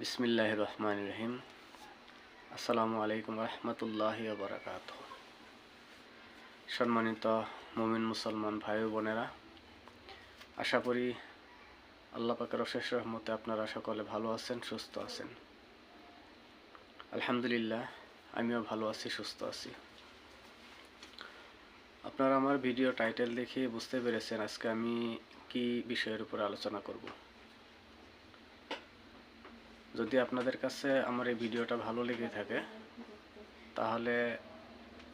বিসমিল্লাহির রহমানির রহিম। আসসালামু আলাইকুম রহমতুল্লাহি ওয়া বারাকাতুহু। সম্মানিত মুমিন মুসলমান ভাই ও বোনেরা, আশা করি আল্লাহ পাকের অশেষ রহমতে আপনারা সকলে ভালো আছেন, সুস্থ আছেন। আলহামদুলিল্লাহ, আমিও ভালো আছি, সুস্থ আছি। আপনারা আমার ভিডিও টাইটেল দেখে বুঝতে পেরেছেন আজকে আমি কি বিষয়ের উপর আলোচনা করব। যদি আপনাদের কাছে আমার এই ভিডিওটা ভালো লেগে থাকে তাহলে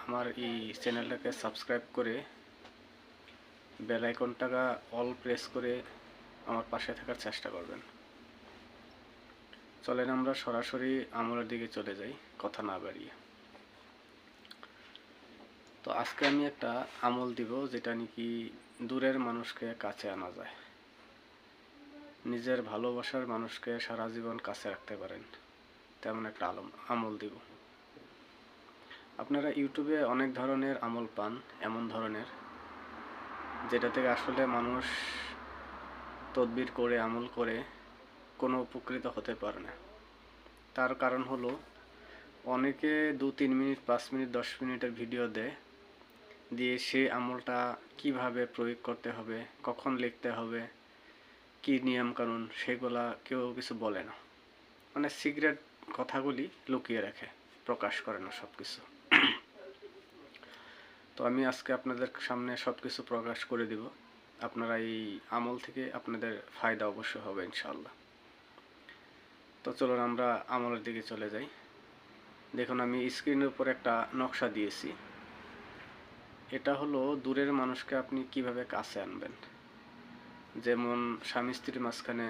আমার এই চ্যানেলটাকে সাবস্ক্রাইব করে বেল আইকনটাকে অল প্রেস করে আমার পাশে থাকার চেষ্টা করবেন। চলেন আমরা সরাসরি আমলের দিকে চলে যাই, কথা না বাড়িয়ে। তো আজকে আমি একটা আমল দিব যেটা নাকি দূরের মানুষকে কাছে আনা যায়, নিজের ভালোবাসার মানুষকে সারা জীবন কাছে রাখতে পারেন তেমন একটা আমল দিব। আপনারা ইউটিউবে অনেক ধরনের আমল পান, এমন ধরনের যেটা থেকে আসলে মানুষ তদবির করে আমল করে কোনো উপকৃত হতে পারে না। তার কারণ হলো অনেকে 2-3 মিনিট, 5 মিনিট, 10 মিনিটের ভিডিও দিয়ে সে আমলটা কিভাবে প্রয়োগ করতে হবে, কখন লিখতে হবে, কি নিয়ম কানুন, সেগুলা কেউ কিছু বলে না। মানে সিক্রেট কথাগুলি লুকিয়ে রাখে, প্রকাশ করে না সব কিছু। তো আমি আজকে আপনাদের সামনে সব কিছু প্রকাশ করে দিব। আপনারা এই আমল থেকে আপনাদের ফায়দা অবশ্যই হবে ইনশাআল্লাহ। তো চলুন আমরা আমলের দিকে চলে যাই। দেখুন, আমি স্ক্রিনের উপর একটা নকশা দিয়েছি। এটা হলো দূরের মানুষকে আপনি কিভাবে কাছে আনবেন। যেমন স্বামী স্ত্রীর মাঝখানে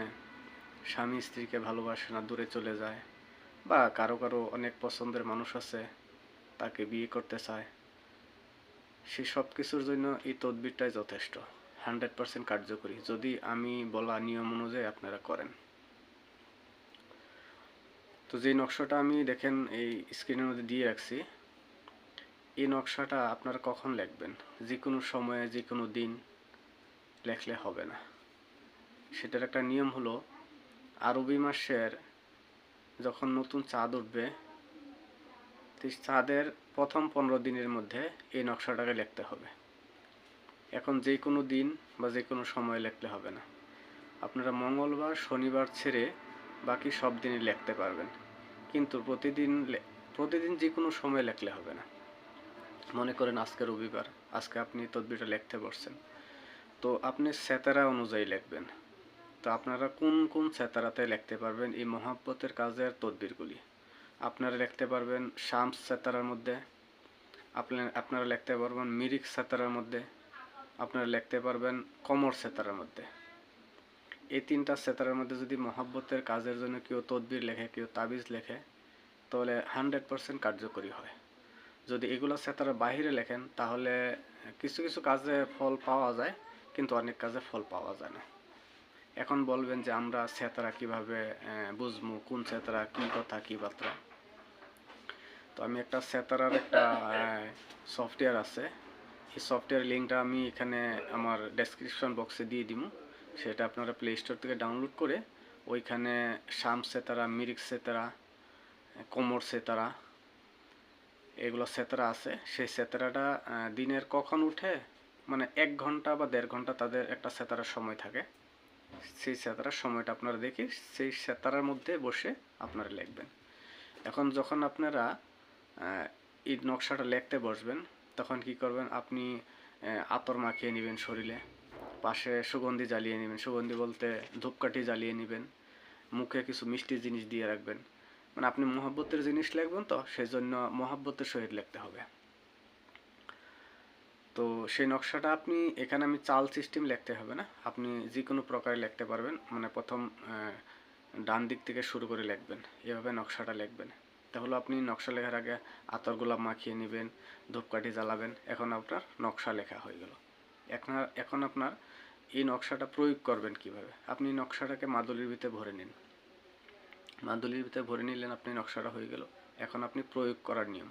স্বামী স্ত্রীকে ভালোবাসে না, দূরে চলে যায়, বা কারো কারো অনেক পছন্দের মানুষ আছে, তাকে বিয়ে করতে চায়, সে সব কিছুর জন্য এই তদবিরটাই যথেষ্ট, 100% কার্যকরী যদি আমি বলা নিয়ম অনুযায়ী আপনারা করেন। তো যে নকশাটা আমি দেখেন এই স্ক্রিনের মধ্যে দিয়ে রাখছি, এই নকশাটা আপনারা কখন লিখবেন, যে কোনো সময়ে যে কোনো দিন লেখলে হবে না। সেটার একটা নিয়ম হলো আরবি মাসের যখন নতুন চাঁদ উঠবে, চাঁদের প্রথম 15 দিনের মধ্যে এই নকশাটাকে লিখতে হবে। এখন যে কোনো দিন বা যে কোনো সময় লিখলে হবে না। আপনারা মঙ্গলবার, শনিবার ছেড়ে বাকি সব দিনই লিখতে পারবেন, কিন্তু প্রতিদিন যে কোনো সময় লিখলে হবে না। মনে করেন আজকে রবিবার, আজকে আপনি তদবিরটা লিখতে পারছেন, তো আপনি সেতারা অনুযায়ী লিখবেন। তো আপনারা কোন কোন সেতারাতে লিখতে পারবেন এই মহাব্বতের কাজের তদবিরগুলি? আপনারা লিখতে পারবেন শামস সেতারার মধ্যে, আপনারা লিখতে পারবেন মিরিক সেতারার মধ্যে, আপনারা লিখতে পারবেন কমর সেতারার মধ্যে। এই 3টা সেতারার মধ্যে যদি মহাব্বতের কাজের জন্য কেউ তদবির লেখে, কেউ তাবিজ লেখে, তাহলে 100% কার্যকরী হয়। যদি এগুলো সেতারার বাহিরে লেখেন তাহলে কিছু কিছু কাজে ফল পাওয়া যায়, কিন্তু অনেক কাজে ফল পাওয়া যায় না। এখন বলবেন যে আমরা সেতারা কিভাবে বুঝবো, কোন সেতারা কি কথা কি বার্তা? তো আমি একটা সেতারার একটা সফটওয়্যার আছে, এই সফটওয়্যার লিঙ্কটা আমি এখানে আমার ডেসক্রিপশন বক্সে দিয়ে দিব। সেটা আপনারা প্লে স্টোর থেকে ডাউনলোড করে ওইখানে শামস সেতারা, মিরিক সেতারা, কোমর সেতারা, এগুলো সেতারা আছে। সেই সেতারাটা দিনের কখন উঠে, মানে 1 ঘন্টা বা 1.5 ঘন্টা তাদের একটা সেতারার সময় থাকে। সেই সেতারার সময়টা আপনারা দেখে সেই সেতারার মধ্যে বসে আপনারা লিখবেন। এখন যখন আপনারা এই নকশাটা লিখতে বসবেন তখন কি করবেন, আপনি আতর মাখিয়ে নেবেন শরীরে, পাশে সুগন্ধি জ্বালিয়ে নেবেন, সুগন্ধি বলতে ধূপকাঠি জ্বালিয়ে নেবেন, মুখে কিছু মিষ্টি জিনিস দিয়ে রাখবেন। মানে আপনি মহব্বতের জিনিস লিখবেন, তো সেই জন্য মহব্বতের সহিত লিখতে হবে। তো সেই নকশাটা আপনি এখানে আমি চাল সিস্টেম লিখতে হবে না, আপনি যে কোনো প্রকারে লিখতে পারবেন। মানে প্রথম ডান দিক থেকে শুরু করে লিখবেন, এভাবে নকশাটা লিখবেন। তাহলে আপনি নকশা লেখার আগে আতর গোলাপ মাখিয়ে নেবেন, ধূপকাঠি জ্বালাবেন, এখন আপনার নকশা লেখা হয়ে গেল। এখন আপনার এই নকশাটা প্রয়োগ করবেন কিভাবে? আপনি নকশাটাকে মাদুলির ভিতরে ভরে নিন, মাদুলির ভিতরে ভরে নিলেন, আপনি নকশাটা হয়ে গেল। এখন আপনি প্রয়োগ করার নিয়ম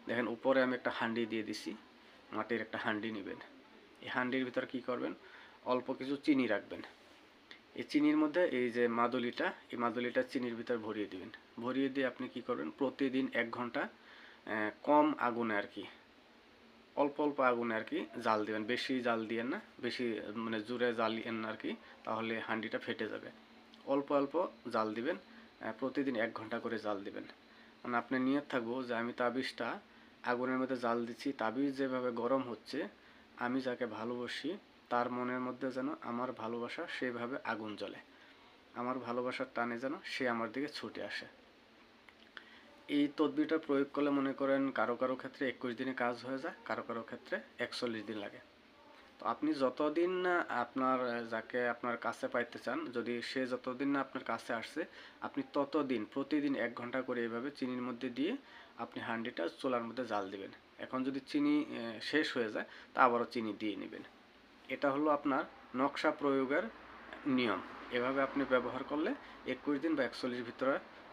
দেখেন, উপরে আমি একটা হাঁডি দিয়ে দিছি, মাটির একটা হাঁডি নেবেন। এই হাঁডির ভিতরে কি করবেন, অল্প কিছু চিনি রাখবেন। এই চিনির মধ্যে এই যে মাদুলিটা, এই মাদুলিটা চিনির ভিতর ভরিয়ে দিবেন। ভরিয়ে দিয়ে আপনি কি করবেন, প্রতিদিন 1 ঘন্টা কম আগুনে আর কি, অল্প অল্প আগুনে আর কি জাল দিবেন। বেশি জাল দিয়েন না, বেশি মানে জোরে জ্বালিয়েন না আর কি, তাহলে হাঁডিটা ফেটে যাবে। অল্প অল্প জাল দিবেন, প্রতিদিন 1 ঘন্টা করে জাল দিবেন। মানে আপনি নিয়ত থাকবো যে আমি তাবিজটা আগুনের মধ্যে জাল দিচ্ছি, তাবিজ যেভাবে গরম হচ্ছে, আমি যাকে ভালোবাসি তার মনের মধ্যে যেন আমার ভালোবাসা সেইভাবে আগুন জ্বলে, আমার ভালোবাসার টানে যেন সে আমার দিকে ছুটে আসে। এই তদবিরটা প্রয়োগ করলে মনে করেন কারো কারো ক্ষেত্রে 21 দিনে কাজ হয়ে যায়, কারো কারো ক্ষেত্রে 41 দিন লাগে। তো আপনি যতদিন না আপনার যাকে আপনার কাছে পাইতে চান, যদি সে যতদিন না আপনার কাছে আসছে, আপনি ততদিন প্রতিদিন 1 ঘন্টা করে এভাবে চিনির মধ্যে দিয়ে আপনি হাঁডিটা চুলার মধ্যে জাল দিবেন। এখন যদি চিনি শেষ হয়ে যায় তা আবারও চিনি দিয়ে নেবেন। এটা হলো আপনার নকশা প্রয়োগের নিয়ম। এভাবে আপনি ব্যবহার করলে 21 দিন বা 41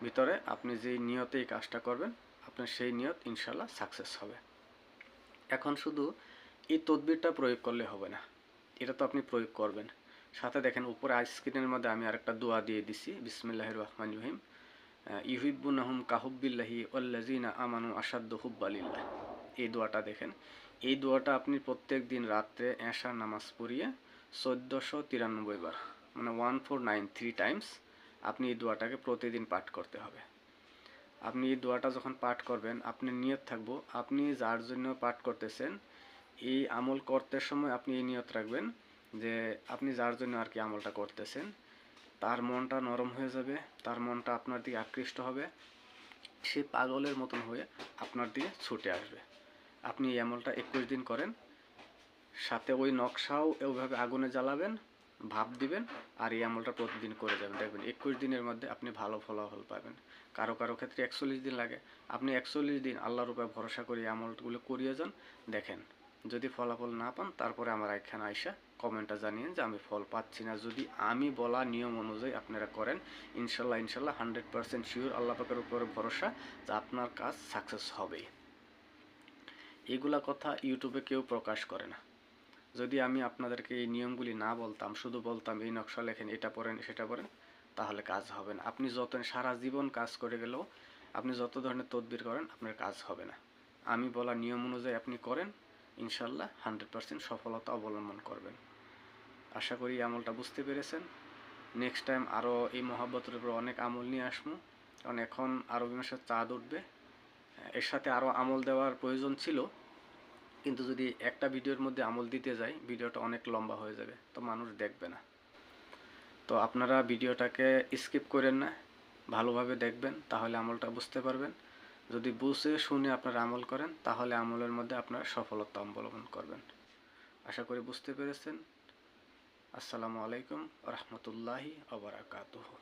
ভিতরে আপনি যেই নিয়তে এই কাজটা করবেন, আপনার সেই নিয়ত ইনশাল্লাহ সাকসেস হবে। এখন শুধু এই তদবিরটা প্রয়োগ করলে হবে না, এটা তো আপনি প্রয়োগ করবেন, সাথে দেখেন উপরে স্ক্রিনের মধ্যে আমি আরেকটা দোয়া দিয়ে দিছি, বিসমিল্লাহির রহমানির রহিম, ইউহিব্বুনাহুম কাহুব্বিল্লাহি ওয়াল্লাযিনা আমানু আশাদ্দু হুব্বালিল্লাহ। এই দোয়াটা দেখেন, এই দোয়াটা আপনি প্রত্যেক দিন রাত্রে এশার নামাজ পড়িয়ে 1493 বার, মানে 1493 টাইমস আপনি এই দোয়াটাকে প্রতিদিন পাঠ করতে হবে। আপনি এই দোয়াটা যখন পাঠ করবেন, আপনি নিয়ত থাকবো আপনি যার জন্য পাঠ করতেছেন, এই আমল করতে সময় আপনি এই নিয়ত রাখবেন যে আপনি যার জন্য আর কি আমলটা করতেছেন, তার মনটা নরম হয়ে যাবে, তার মনটা আপনার দিকে আকৃষ্ট হবে, সে পাগলের মতন হয়ে আপনার দিকে ছুটে আসবে। আপনি এই আমলটা 21 দিন করেন, সাথে ওই নকশাও ওইভাবে আগুনে জ্বালাবেন, ভাপ দিবেন, আর এই আমলটা প্রতিদিন করে যাবেন। দেখবেন 21 দিনের মধ্যে আপনি ভালো ফলাফল পাবেন। কারো কারো ক্ষেত্রে 41 দিন লাগে। আপনি 41 দিন আল্লাহর উপর ভরসা করে এই আমলগুলো করিয়ে যান, দেখেন যদি ফলাফল না পান তারপরে আমার এখানে আইসা কমেন্টটা জানিয়েন যে আমি ফল পাচ্ছি না। যদি আমি বলা নিয়ম অনুযায়ী আপনারা করেন, ইনশাল্লাহ 100% শিওর, আল্লাহ পাকের উপরে ভরসা যে আপনার কাজ সাকসেস হবেই। এগুলা কথা ইউটিউবে কেউ প্রকাশ করে না। যদি আমি আপনাদেরকে এই নিয়মগুলি না বলতাম, শুধু বলতাম এই নকশা লেখেন, এটা পড়েন সেটা পড়েন, তাহলে কাজ হবে না। আপনি যত সারা জীবন কাজ করে গেলেও আপনি যত ধরনের তদবির করেন আপনার কাজ হবে না। আমি বলা নিয়ম অনুযায়ী আপনি করেন, ইনশাল্লাহ 100% সফলতা অবলম্বন করবেন। আশা করি এই আমলটা বুঝতে পেরেছেন। নেক্সট টাইম আরও এই মহাব্বতের উপর অনেক আমল নিয়ে আসবো, কারণ এখন আরবি মাসের চাঁদ উঠবে। এর সাথে আরও আমল দেওয়ার প্রয়োজন ছিল, কিন্তু যদি একটা ভিডিওর মধ্যে আমল দিতে যাই ভিডিওটা অনেক লম্বা হয়ে যাবে, তো মানুষ দেখবে না। তো আপনারা ভিডিওটাকে স্কিপ করেন না, ভালোভাবে দেখবেন, তাহলে আমলটা বুঝতে পারবেন। যদি বুঝে শুনে আপনারা আমল করেন তাহলে আমলের মধ্যে আপনারা সফলতা অবলম্বন করবেন। আশা করি বুঝতে পেরেছেন। আসসালামু আলাইকুম ওয়া রাহমাতুল্লাহি ওয়া বারাকাতুহু।